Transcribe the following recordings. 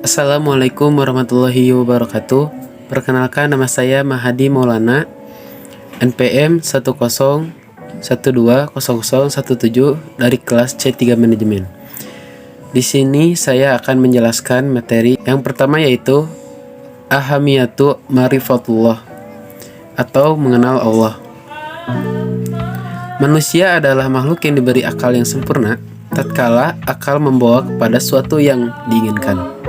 Assalamualaikum warahmatullahi wabarakatuh. Perkenalkan, nama saya Mahadi Maulana, NPM 101200117 dari kelas C3 Manajemen. Di sini saya akan menjelaskan materi yang pertama, yaitu Ahamiyatu Ma'rifatullah atau mengenal Allah. Manusia adalah makhluk yang diberi akal yang sempurna tatkala akal membawa kepada suatu yang diinginkan.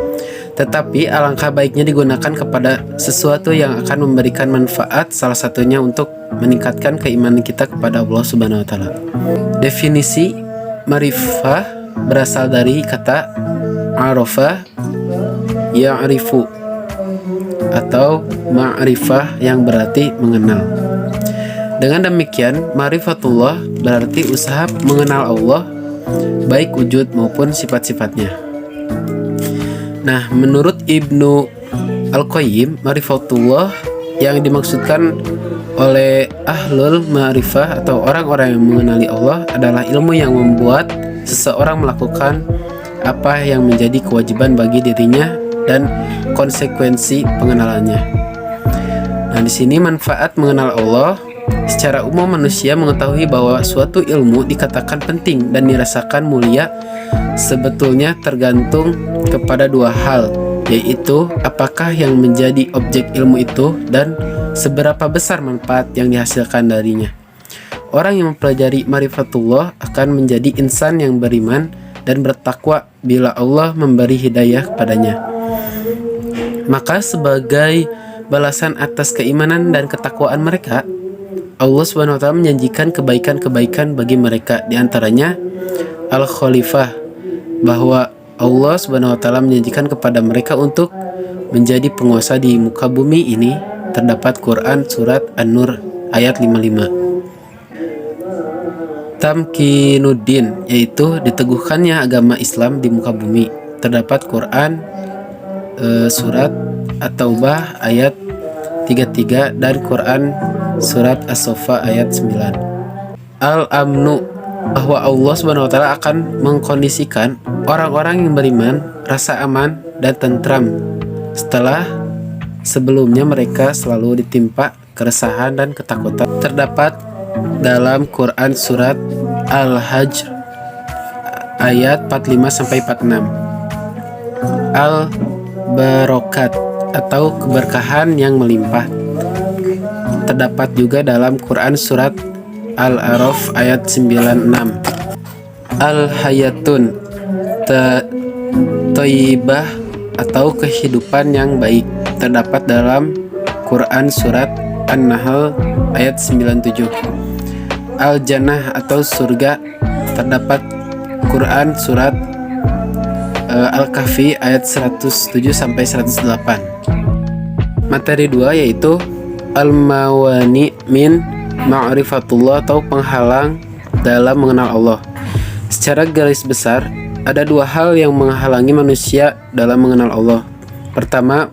Tetapi alangkah baiknya digunakan kepada sesuatu yang akan memberikan manfaat, salah satunya untuk meningkatkan keimanan kita kepada Allah Subhanahu wa taala. Definisi ma'rifah berasal dari kata arafa ya'rifu atau ma'rifah yang berarti mengenal. Dengan demikian, ma'rifatullah berarti usaha mengenal Allah, baik wujud maupun sifat-sifatnya. Nah, menurut Ibnu Al-Qayyim, ma'rifatullah yang dimaksudkan oleh ahlul ma'rifah atau orang-orang yang mengenali Allah adalah ilmu yang membuat seseorang melakukan apa yang menjadi kewajiban bagi dirinya dan konsekuensi pengenalannya. Nah, di sini manfaat mengenal Allah. Secara umum manusia mengetahui bahwa suatu ilmu dikatakan penting dan dirasakan mulia sebetulnya tergantung kepada dua hal, yaitu apakah yang menjadi objek ilmu itu dan seberapa besar manfaat yang dihasilkan darinya. Orang yang mempelajari ma'rifatullah akan menjadi insan yang beriman dan bertakwa bila Allah memberi hidayah kepadanya. Maka sebagai balasan atas keimanan dan ketakwaan mereka, Allah Subhanahu wa taala menjanjikan kebaikan-kebaikan bagi mereka, di antaranya Al-Khalifah, bahwa Allah Subhanahu wa taala menjanjikan kepada mereka untuk menjadi penguasa di muka bumi ini. Terdapat Quran surat An-Nur ayat 55. Tamkinuddin, yaitu diteguhkannya agama Islam di muka bumi. Terdapat Quran surat At-Taubah ayat 33 dan Quran surat As-Saffat ayat 9. Al-Amnu, bahwa Allah Subhanahu wa taala akan mengkondisikan orang-orang yang beriman rasa aman dan tentram setelah sebelumnya mereka selalu ditimpa keresahan dan ketakutan. Terdapat dalam Quran surat Al-Hajj ayat 45 sampai 46. Al-Barakat atau keberkahan yang melimpah terdapat juga dalam Quran surat Al-A'raf ayat 96. Al-Hayatun, Thayyibah atau kehidupan yang baik, terdapat dalam Quran surat An-Nahl ayat 97. Al-Jannah atau surga, terdapat Quran surat Al-Kahfi ayat 107 sampai 108. Materi 2 yaitu Al-Mawani min Ma'rifatullah atau penghalang dalam mengenal Allah. Secara garis besar, ada dua hal yang menghalangi manusia dalam mengenal Allah. Pertama,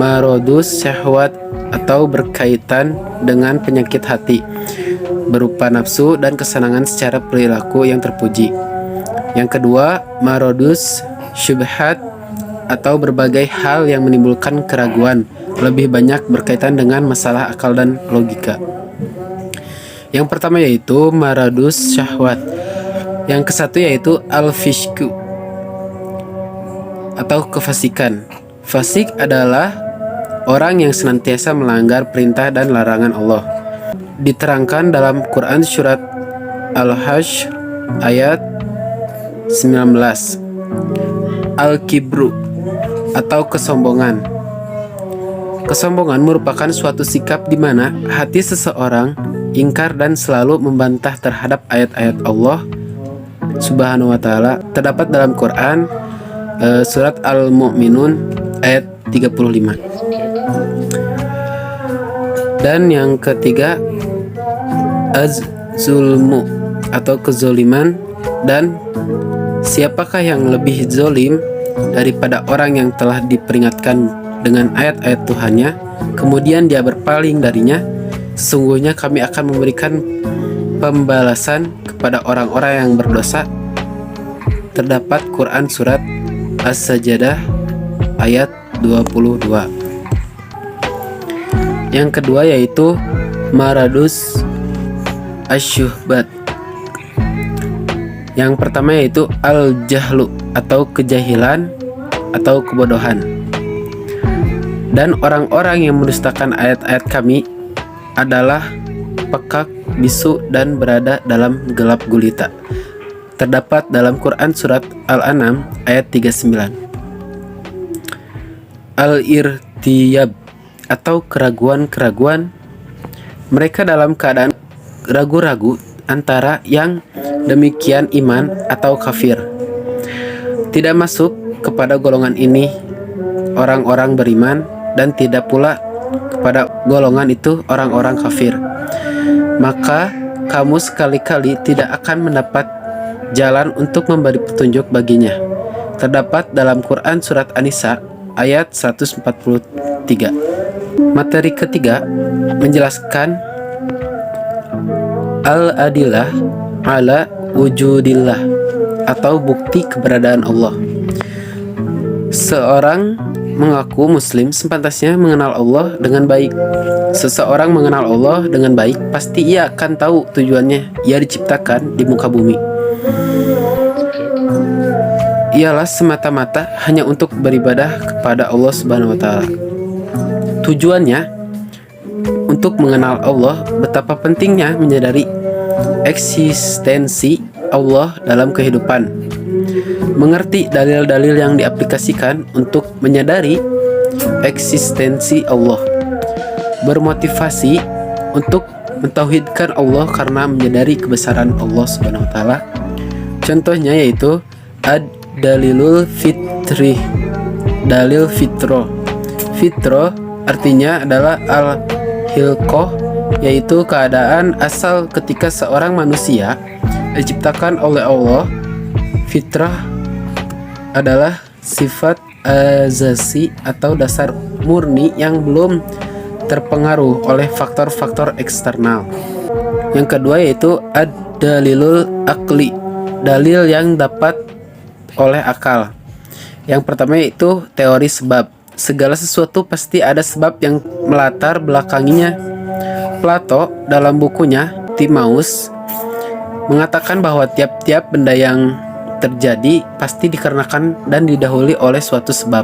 marodus syahwat atau berkaitan dengan penyakit hati, berupa nafsu dan kesenangan secara perilaku yang terpuji. Yang kedua, marodus syubhat atau berbagai hal yang menimbulkan keraguan, lebih banyak berkaitan dengan masalah akal dan logika. Yang pertama yaitu maradus syahwat. Yang kesatu yaitu al-fishku atau kefasikan. Fasik adalah orang yang senantiasa melanggar perintah dan larangan Allah. Diterangkan dalam Quran surat Al-Hajj ayat 19. Al-kibru atau kesombongan. Kesombongan merupakan suatu sikap di mana hati seseorang ingkar dan selalu membantah terhadap ayat-ayat Allah Subhanahu wa taala. Terdapat dalam Quran surat Al-Mu'minun ayat 35. Dan yang ketiga, az-zulmu atau kezoliman, dan siapakah yang lebih zolim daripada orang yang telah diperingatkan dengan ayat-ayat Tuhannya, kemudian dia berpaling darinya. Sesungguhnya kami akan memberikan pembalasan kepada orang-orang yang berdosa. Terdapat Quran surat As-Sajdah ayat 22. Yang kedua yaitu maradus asyuhbat. Yang pertama yaitu al-jahlu atau kejahilan atau kebodohan. Dan orang-orang yang mendustakan ayat-ayat kami adalah pekak, bisu, dan berada dalam gelap gulita. Terdapat dalam Quran surat Al-An'am ayat 39. Al-irtiyab atau keraguan-keraguan. Mereka dalam keadaan ragu-ragu antara yang demikian iman atau kafir. Tidak masuk kepada golongan ini orang-orang beriman, dan tidak pula kepada golongan itu orang-orang kafir. Maka kamu sekali-kali tidak akan mendapat jalan untuk memberi petunjuk baginya. Terdapat dalam Quran surat An-Nisa ayat 143. Materi ketiga menjelaskan al-adillah ala wujudillah atau bukti keberadaan Allah. Seorang mengaku muslim sepantasnya mengenal Allah dengan baik. Seseorang mengenal Allah dengan baik, pasti ia akan tahu tujuannya ia diciptakan di muka bumi. Ialah semata-mata hanya untuk beribadah kepada Allah Subhanahu wa taala. Tujuannya untuk mengenal Allah, betapa pentingnya menyadari eksistensi Allah dalam kehidupan, mengerti dalil-dalil yang diaplikasikan untuk menyadari eksistensi Allah, bermotivasi untuk mentauhidkan Allah karena menyadari kebesaran Allah Subhanahu wa taala. Contohnya yaitu ad-dalilul fitri, dalil fitro. Fitro artinya adalah al-hilqah, yaitu keadaan asal ketika seorang manusia diciptakan oleh Allah. Fitrah adalah sifat azasi atau dasar murni yang belum terpengaruh oleh faktor-faktor eksternal. Yang kedua yaitu ad-dalilul akli, dalil yang dapat oleh akal. Yang pertama yaitu teori sebab. Segala sesuatu pasti ada sebab yang melatar belakanginya. Plato dalam bukunya Timaeus mengatakan bahwa tiap-tiap benda yang terjadi pasti dikarenakan dan didahului oleh suatu sebab.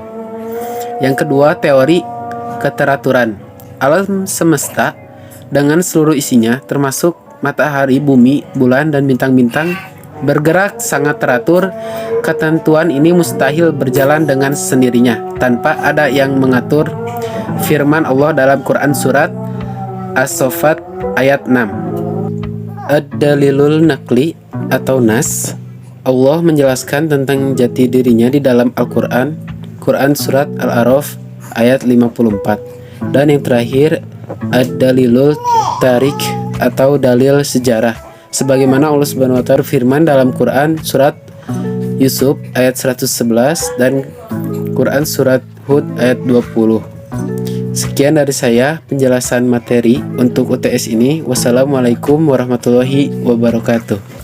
Yang kedua, teori keteraturan. Alam semesta dengan seluruh isinya termasuk matahari, bumi, bulan, dan bintang-bintang bergerak sangat teratur. Ketentuan ini mustahil berjalan dengan sendirinya tanpa ada yang mengatur. Firman Allah dalam Quran surat As-Saffat ayat 6. Ad-dalilul nakli atau nas. Allah menjelaskan tentang jati dirinya di dalam Al-Quran, Quran surat Al-A'raf ayat 54. Dan yang terakhir, ad-dalilul tarik atau dalil sejarah. Sebagaimana Allah Subhanahu wa taala firman dalam Quran surat Yusuf ayat 111 dan Quran surat Hud ayat 20. Sekian dari saya penjelasan materi untuk UTS ini. Wassalamualaikum warahmatullahi wabarakatuh.